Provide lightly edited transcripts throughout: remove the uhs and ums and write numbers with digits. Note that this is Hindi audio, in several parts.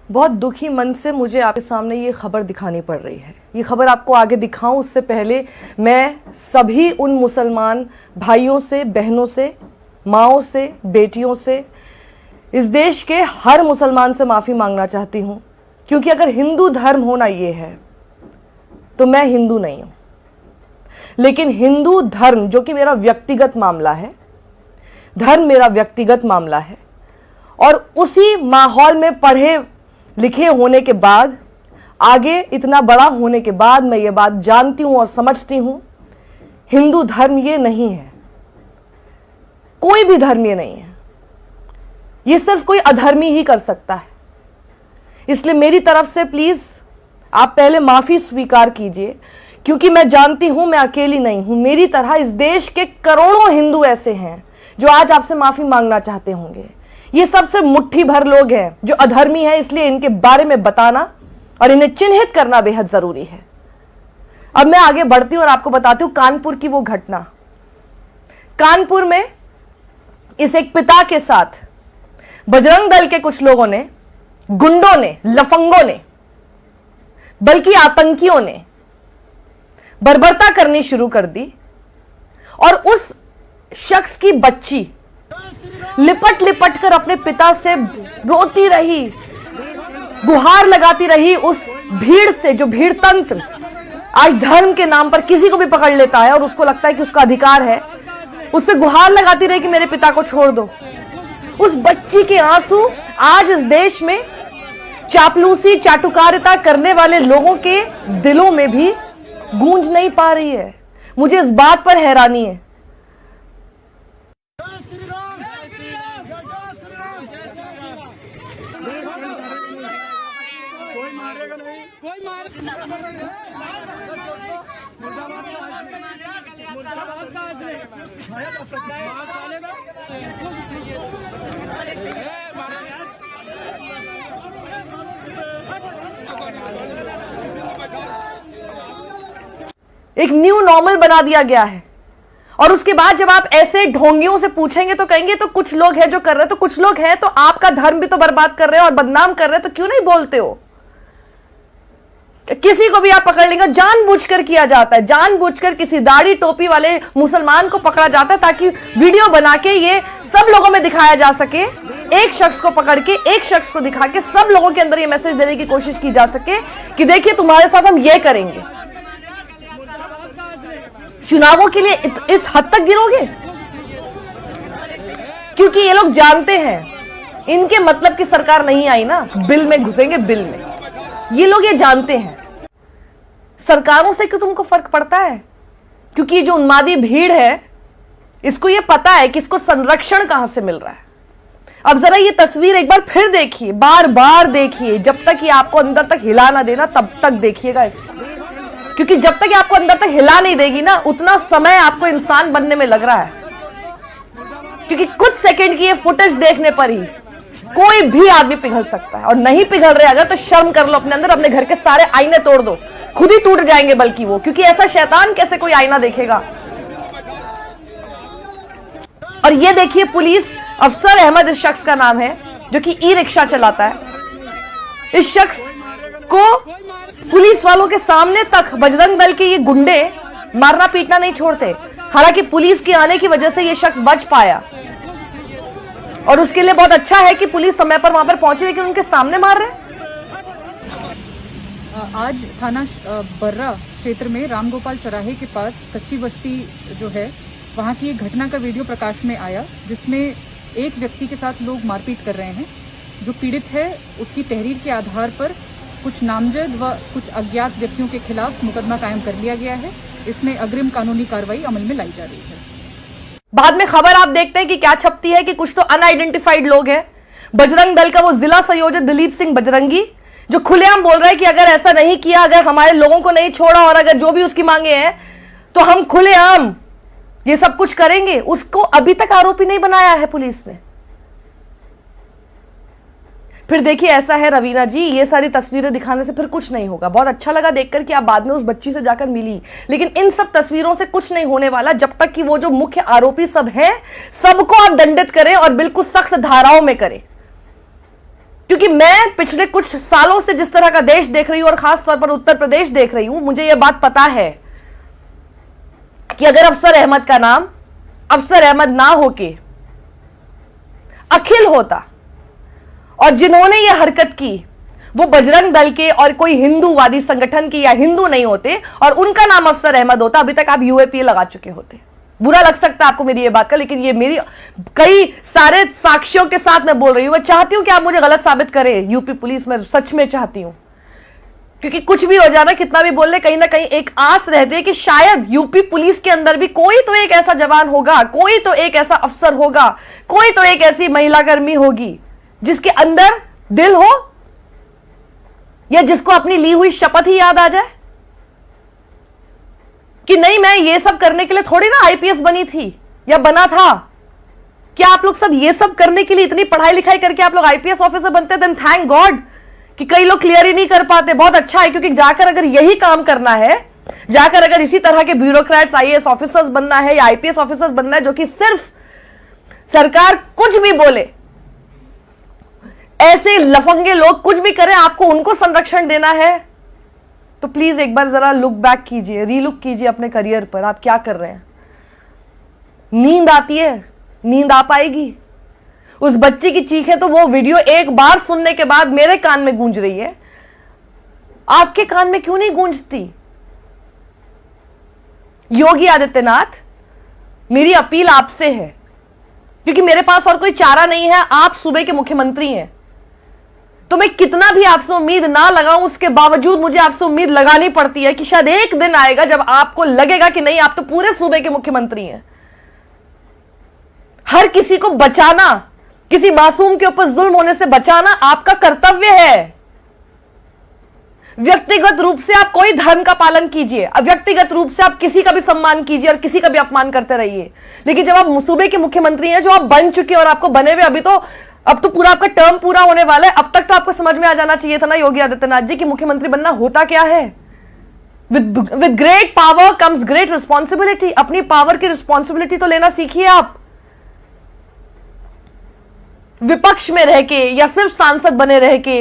बहुत दुखी मन से मुझे आपके सामने ये खबर दिखानी पड़ रही है। ये खबर आपको आगे दिखाऊं उससे पहले मैं सभी उन मुसलमान भाइयों से, बहनों से, माँओं से, बेटियों से, इस देश के हर मुसलमान से माफ़ी मांगना चाहती हूँ, क्योंकि अगर हिंदू धर्म होना ये है तो मैं हिंदू नहीं हूँ। लेकिन हिंदू धर्म जो कि मेरा व्यक्तिगत मामला है, धर्म मेरा व्यक्तिगत मामला है, और उसी माहौल में पढ़े लिखे होने के बाद, आगे इतना बड़ा होने के बाद मैं ये बात जानती हूं और समझती हूं, हिंदू धर्म ये नहीं है, कोई भी धर्म ये नहीं है, ये सिर्फ कोई अधर्मी ही कर सकता है। इसलिए मेरी तरफ से प्लीज आप पहले माफी स्वीकार कीजिए, क्योंकि मैं जानती हूं मैं अकेली नहीं हूं। मेरी तरह इस देश के करोड़ों हिंदू ऐसे हैं जो आज आपसे माफी मांगना चाहते होंगे। ये सबसे मुट्ठी भर लोग हैं जो अधर्मी हैं, इसलिए इनके बारे में बताना और इन्हें चिन्हित करना बेहद जरूरी है। अब मैं आगे बढ़ती हूं और आपको बताती हूं कानपुर की वो घटना। कानपुर में इस एक पिता के साथ बजरंग दल के कुछ लोगों ने, गुंडों ने, लफंगों ने, बल्कि आतंकियों ने बर्बरता करनी शुरू कर दी, और उस शख्स की बच्ची लिपट लिपट कर अपने पिता से रोती रही, गुहार लगाती रही उस भीड़ से, जो भीड़ तंत्र आज धर्म के नाम पर किसी को भी पकड़ लेता है और उसको लगता है कि उसका अधिकार है, उससे गुहार लगाती रही कि मेरे पिता को छोड़ दो। उस बच्ची के आंसू आज इस देश में चापलूसी, चाटुकारिता करने वाले लोगों के दिलों में भी गूंज नहीं पा रही है। मुझे इस बात पर हैरानी है। एक न्यू नॉर्मल बना दिया गया है, और उसके बाद जब आप ऐसे ढोंगियों से पूछेंगे तो कहेंगे तो कुछ लोग हैं जो कर रहे हैं, तो कुछ लोग हैं तो आपका धर्म भी तो बर्बाद कर रहे हैं और बदनाम कर रहे हैं, तो क्यों नहीं बोलते हो? किसी को भी आप पकड़ लेंगे, जानबूझकर किया जाता है, जानबूझकर किसी दाढ़ी टोपी वाले मुसलमान को पकड़ा जाता है ताकि वीडियो बना के ये सब लोगों में दिखाया जा सके। एक शख्स को पकड़ के, एक शख्स को दिखा के सब लोगों के अंदर ये मैसेज देने की कोशिश की जा सके कि देखिए तुम्हारे साथ हम ये करेंगे। चुनावों के लिए इस हद तक गिरोगे? क्योंकि ये लोग जानते हैं इनके मतलब की सरकार नहीं आई ना, बिल में घुसेंगे, बिल में। ये लोग ये जानते हैं। सरकारों से क्यों तुमको फर्क पड़ता है? क्योंकि जो उन्मादी भीड़ है इसको ये पता है कि इसको संरक्षण कहां से मिल रहा है। अब जरा ये तस्वीर एक बार फिर देखिए, बार बार देखिए, जब तक ये आपको अंदर तक हिला ना देना तब तक देखिएगा इसको, क्योंकि जब तक ये आपको अंदर तक हिला नहीं देगी ना, उतना समय आपको इंसान बनने में लग रहा है। क्योंकि कुछ सेकंड की ये फुटेज देखने पर ही कोई भी आदमी पिघल सकता है, और नहीं पिघल रहे अगर तो शर्म कर लो अपने अंदर, अपने घर के सारे आईने तोड़ दो, खुद ही टूट जाएंगे बल्कि वो, क्योंकि ऐसा शैतान कैसे कोई आईना देखेगा। और ये देखिए पुलिस अफसर अहमद इस शख्स का नाम है, जो कि ई रिक्शा चलाता है। इस शख्स को पुलिस वालों के सामने तक बजरंग दल के ये गुंडे मारना पीटना नहीं छोड़ते। हालांकि पुलिस के आने की वजह से ये शख्स बच पाया, और उसके लिए बहुत अच्छा है कि पुलिस समय पर वहां पर पहुंची, लेकिन उनके सामने मार रहे हैं। आज थाना बर्रा क्षेत्र में रामगोपाल चौराहे के पास कच्ची बस्ती जो है, वहां की एक घटना का वीडियो प्रकाश में आया, जिसमें एक व्यक्ति के साथ लोग मारपीट कर रहे हैं। जो पीड़ित है उसकी तहरीर के आधार पर कुछ नामजद व कुछ अज्ञात व्यक्तियों के खिलाफ मुकदमा कायम कर लिया गया है। इसमें अग्रिम कानूनी कार्रवाई अमल में लाई जा रही है। बाद में खबर आप देखते हैं कि क्या छपती है कि कुछ तो अनआइडेंटिफाइड लोग हैं। बजरंग दल का वो जिला संयोजक दिलीप सिंह बजरंगी, जो खुलेआम बोल रहा है कि अगर ऐसा नहीं किया, अगर हमारे लोगों को नहीं छोड़ा, और अगर जो भी उसकी मांगे हैं तो हम खुलेआम ये सब कुछ करेंगे। उसको अभी तक आरोपी नहीं बनाया है पुलिस ने। फिर देखिए ऐसा है रवीना जी, ये सारी तस्वीरें दिखाने से फिर कुछ नहीं होगा। बहुत अच्छा लगा देखकर कि आप बाद में उस बच्ची से जाकर मिली, लेकिन इन सब तस्वीरों से कुछ नहीं होने वाला जब तक कि वो जो मुख्य आरोपी सब हैं सबको आप दंडित करें और बिल्कुल सख्त धाराओं में करें। क्योंकि मैं पिछले कुछ सालों से जिस तरह का देश देख रही हूं और खास तौर पर उत्तर प्रदेश देख रही हूं, मुझे यह बात पता है कि अगर अफसर अहमद का नाम अफसर अहमद ना होके अखिल होता और जिन्होंने यह हरकत की वो बजरंग दल के और कोई हिंदूवादी संगठन की या हिंदू नहीं होते और उनका नाम अफसर अहमद होता, अभी तक आप यूएपीए लगा चुके होते। बुरा लग सकता है आपको मेरी ये बात का, लेकिन ये मेरी कई सारे साक्ष्यों के साथ मैं बोल रही हूं। मैं चाहती हूं कि आप मुझे गलत साबित करें यूपी पुलिस में, सच में चाहती हूं, क्योंकि कुछ भी हो जाना, कितना भी बोल ले, कहीं ना कहीं एक आस रहती है कि शायद यूपी पुलिस के अंदर भी कोई तो एक ऐसा जवान होगा, कोई तो एक ऐसा अफसर होगा, कोई तो एक ऐसी महिला कर्मी होगी जिसके अंदर दिल हो या जिसको अपनी ली हुई शपथ ही याद आ जाए कि नहीं, मैं ये सब करने के लिए थोड़ी ना आईपीएस बनी थी या बना था। क्या आप लोग सब ये सब करने के लिए इतनी पढ़ाई लिखाई करके आप लोग आईपीएस ऑफिसर बनते? देन थैंक गॉड कि कई लोग क्लियर ही नहीं कर पाते। बहुत अच्छा है, क्योंकि जाकर अगर यही काम करना है, जाकर अगर इसी तरह के ब्यूरोक्रेट्स आईएएस ऑफिसर्स बनना है या आईपीएस ऑफिसर्स बनना है जो कि सिर्फ सरकार कुछ भी बोले, ऐसे लफंगे लोग कुछ भी करें, आपको उनको संरक्षण देना है, तो प्लीज एक बार जरा लुक बैक कीजिए, रीलुक कीजिए अपने करियर पर। आप क्या कर रहे हैं? नींद आती है? नींद आ पाएगी? उस बच्ची की चीखें तो वो वीडियो एक बार सुनने के बाद मेरे कान में गूंज रही है, आपके कान में क्यों नहीं गूंजती? योगी आदित्यनाथ, मेरी अपील आपसे है, क्योंकि मेरे पास और कोई चारा नहीं है, आप सूबे के मुख्यमंत्री हैं, तो मैं कितना भी आपसे उम्मीद ना लगाऊं, उसके बावजूद मुझे आपसे उम्मीद लगानी पड़ती है कि शायद एक दिन आएगा जब आपको लगेगा कि नहीं, आप तो पूरे सूबे के मुख्यमंत्री हैं। हर किसी को बचाना, किसी मासूम के ऊपर जुल्म होने से बचाना आपका कर्तव्य है। व्यक्तिगत रूप से आप कोई धर्म का पालन कीजिए, व्यक्तिगत रूप से आप किसी का भी सम्मान कीजिए और किसी का भी अपमान करते रहिए, लेकिन जब आप सूबे के मुख्यमंत्री हैं, जो आप बन चुके हैं और आपको बने हुए अब तो पूरा आपका टर्म पूरा होने वाला है, अब तक तो आपको समझ में आ जाना चाहिए था ना योगी आदित्यनाथ जी की मुख्यमंत्री बनना होता क्या है। With great power comes great responsibility. अपनी पावर की रिस्पॉन्सिबिलिटी तो लेना सीखिए आप। विपक्ष में रह के या सिर्फ सांसद बने रह के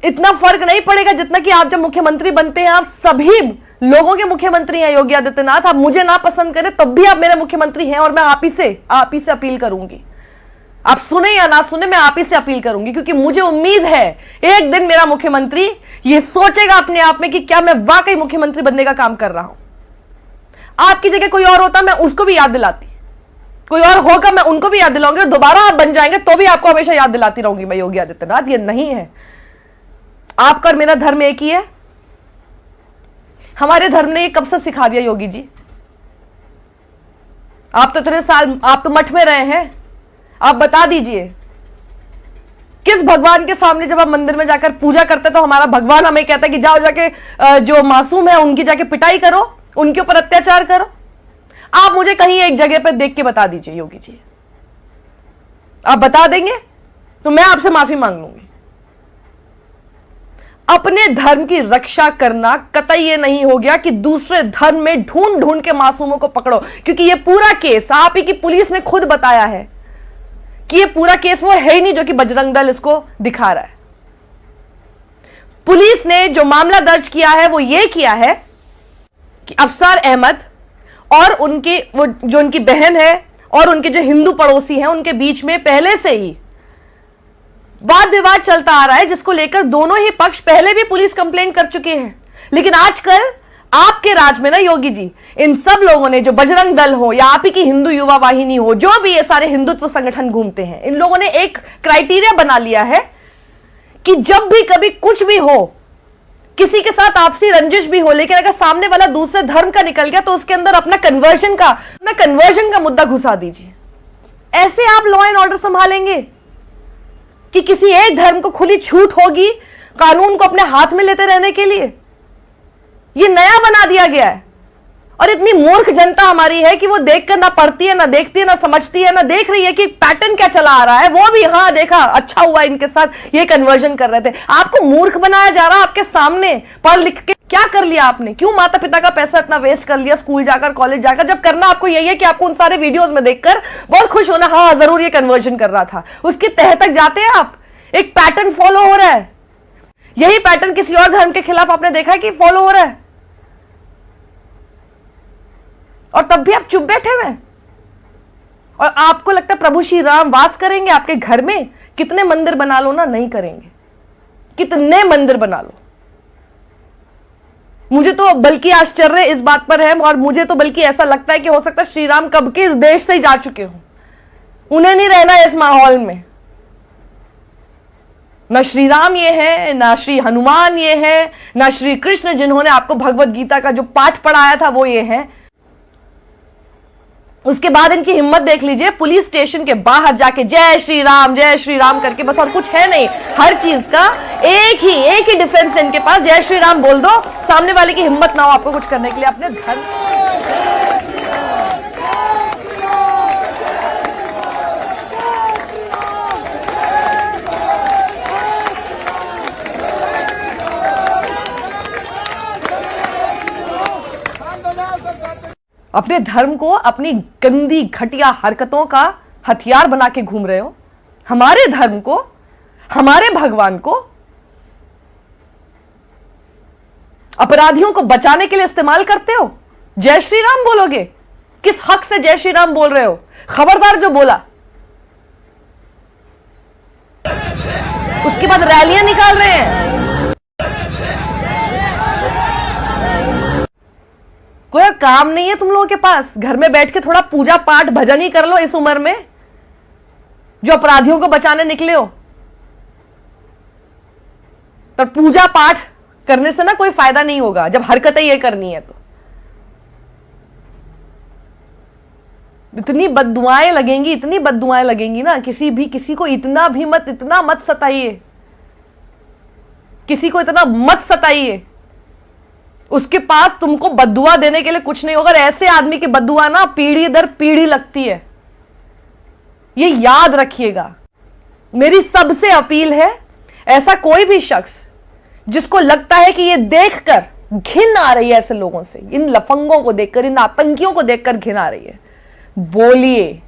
इतना फर्क नहीं पड़ेगा जितना कि आप जब मुख्यमंत्री बनते हैं, आप सभी लोगों के मुख्यमंत्री हैं योगी आदित्यनाथ। आप मुझे ना पसंद करें तब भी आप मेरे मुख्यमंत्री हैं और मैं आप ही से अपील करूंगी। आप सुने या ना सुने, मैं आप ही से अपील करूंगी, क्योंकि मुझे उम्मीद है एक दिन मेरा मुख्यमंत्री ये सोचेगा अपने आप में कि क्या मैं वाकई मुख्यमंत्री बनने का काम कर रहा हूं। आपकी जगह कोई और होता, मैं उसको भी याद दिलाती, कोई और होगा मैं उनको भी याद दिलाऊंगी, और दोबारा आप बन जाएंगे तो भी आपको हमेशा याद दिलाती रहूंगी मैं योगी आदित्यनाथ। ये नहीं है, आपका और मेरा धर्म एक ही है। हमारे धर्म ने ये कब से सिखा दिया योगी जी? आप तो इतने साल आप तो मठ में रहे हैं, आप बता दीजिए किस भगवान के सामने जब आप मंदिर में जाकर पूजा करते तो हमारा भगवान हमें कहता है कि जाओ जाके जो मासूम है उनकी जाके पिटाई करो, उनके ऊपर अत्याचार करो। आप मुझे कहीं एक जगह पर देख के बता दीजिए योगी जी। आप बता देंगे तो मैं आपसे माफी मांग लूंगी। अपने धर्म की रक्षा करना कतई ये नहीं हो गया कि दूसरे धर्म में ढूंढ ढूंढ के मासूमों को पकड़ो, क्योंकि ये पूरा केस आप ही की पुलिस ने खुद बताया है कि ये पूरा केस वो है ही नहीं जो कि बजरंग दल इसको दिखा रहा है। पुलिस ने जो मामला दर्ज किया है वो ये किया है कि अफसर अहमद और उनकी वो जो उनकी बहन है और उनके जो हिंदू पड़ोसी हैं उनके बीच में पहले से ही वाद विवाद चलता आ रहा है, जिसको लेकर दोनों ही पक्ष पहले भी पुलिस कंप्लेंट कर चुके हैं। लेकिन आजकल आपके राज में ना योगी जी, इन सब लोगों ने, जो बजरंग दल हो या आप ही की हिंदू युवा वाहिनी हो, जो भी ये सारे हिंदुत्व संगठन घूमते हैं, इन लोगों ने एक क्राइटेरिया बना लिया है कि जब भी कभी कुछ भी हो, किसी के साथ आपसी रंजिश भी हो, लेकिन अगर सामने वाला दूसरे धर्म का निकल गया तो उसके अंदर अपना कन्वर्जन का मुद्दा घुसा दीजिए। ऐसे आप लॉ एंड ऑर्डर संभालेंगे कि किसी एक धर्म को खुली छूट होगी कानून को अपने हाथ में लेते रहने के लिए? ये नया बना दिया गया है। और इतनी मूर्ख जनता हमारी है कि वो देखकर ना पढ़ती है, ना देखती है, ना समझती है, ना देख रही है कि पैटर्न क्या चला आ रहा है। वो भी हाँ देखा, अच्छा हुआ इनके साथ ये कन्वर्जन कर रहे थे। आपको मूर्ख बनाया जा रहा, आपके सामने पढ़ लिख के क्या कर लिया आपने? क्यों माता पिता का पैसा इतना वेस्ट कर लिया स्कूल जाकर, कॉलेज जाकर, जब करना आपको यही है कि आपको उन सारे वीडियोस में देखकर बहुत खुश होना, हाँ जरूर ये कन्वर्जन कर रहा था। उसके तह तक जाते हैं आप एक पैटर्न फॉलो हो रहा है। यही पैटर्न किसी और धर्म के खिलाफ आपने देखा है कि फॉलो हो रहा है, और तब भी आप चुप बैठे हुए हैं। और आपको लगता है प्रभु श्री राम वास करेंगे आपके घर में? कितने मंदिर बना लो ना, नहीं करेंगे। कितने मंदिर बना लो। मुझे तो बल्कि आश्चर्य इस बात पर है, और मुझे तो बल्कि ऐसा लगता है कि हो सकता है श्री राम कब के इस देश से ही जा चुके हों, उन्हें नहीं रहना इस माहौल में। ना श्री राम ये है, ना श्री हनुमान ये है, ना श्री कृष्ण जिन्होंने आपको भगवत गीता का जो पाठ पढ़ाया था वो ये है। उसके बाद इनकी हिम्मत देख लीजिए, पुलिस स्टेशन के बाहर जाके जय श्री राम करके, बस और कुछ है नहीं। हर चीज का एक ही डिफेंस है इनके पास, जय श्री राम बोल दो, सामने वाले की हिम्मत ना हो आपको कुछ करने के लिए। अपने धर्म अपने धर्म को अपनी गंदी घटिया हरकतों का हथियार बना के घूम रहे हो। हमारे धर्म को, हमारे भगवान को अपराधियों को बचाने के लिए इस्तेमाल करते हो। जय श्री राम बोलोगे? किस हक से जय श्री राम बोल रहे हो? खबरदार जो बोला। उसके बाद रैलियां निकाल रहे हैं। कोई और काम नहीं है तुम लोगों के पास? घर में बैठ के थोड़ा पूजा पाठ भजन ही कर लो इस उम्र में, जो अपराधियों को बचाने निकले हो। पर पूजा पाठ करने से ना कोई फायदा नहीं होगा जब हरकतें ये करनी है तो। इतनी बद्दुआएं लगेंगी, इतनी बद्दुआएं लगेंगी ना, किसी को इतना मत सताइए, किसी को इतना मत सताइए। उसके पास तुमको बद्दुआ देने के लिए कुछ नहीं होगा। ऐसे आदमी की बद्दुआ ना पीढ़ी दर पीढ़ी लगती है, ये याद रखिएगा। मेरी सबसे अपील है, ऐसा कोई भी शख्स जिसको लगता है कि ये देखकर घिन आ रही है ऐसे लोगों से, इन लफंगों को देखकर, इन आतंकियों को देखकर घिन आ रही है, बोलिए।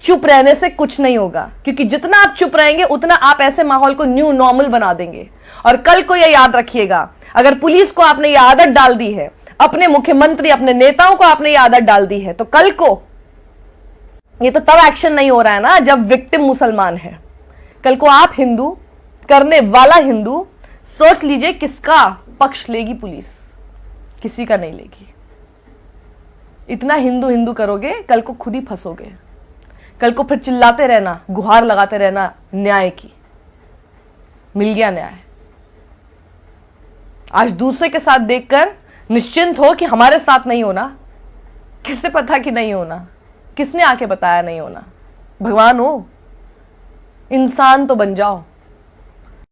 चुप रहने से कुछ नहीं होगा, क्योंकि जितना आप चुप रहेंगे उतना आप ऐसे माहौल को न्यू नॉर्मल बना देंगे। और कल को यह याद रखिएगा, अगर पुलिस को आपने यह आदत डाल दी है, अपने मुख्यमंत्री, अपने नेताओं को आपने यह आदत डाल दी है, तो कल को ये तो तब एक्शन नहीं हो रहा है ना जब विक्टिम मुसलमान है। कल को आप हिंदू, करने वाला हिंदू, सोच लीजिए किसका पक्ष लेगी पुलिस? किसी का नहीं लेगी। इतना हिंदू हिंदू करोगे, कल को खुद ही फंसोगे। कल को फिर चिल्लाते रहना, गुहार लगाते रहना न्याय की। मिल गया न्याय। आज दूसरे के साथ देखकर निश्चिंत हो कि हमारे साथ नहीं होना। किससे पता कि नहीं होना? किसने आके बताया नहीं होना? भगवान हो, इंसान तो बन जाओ।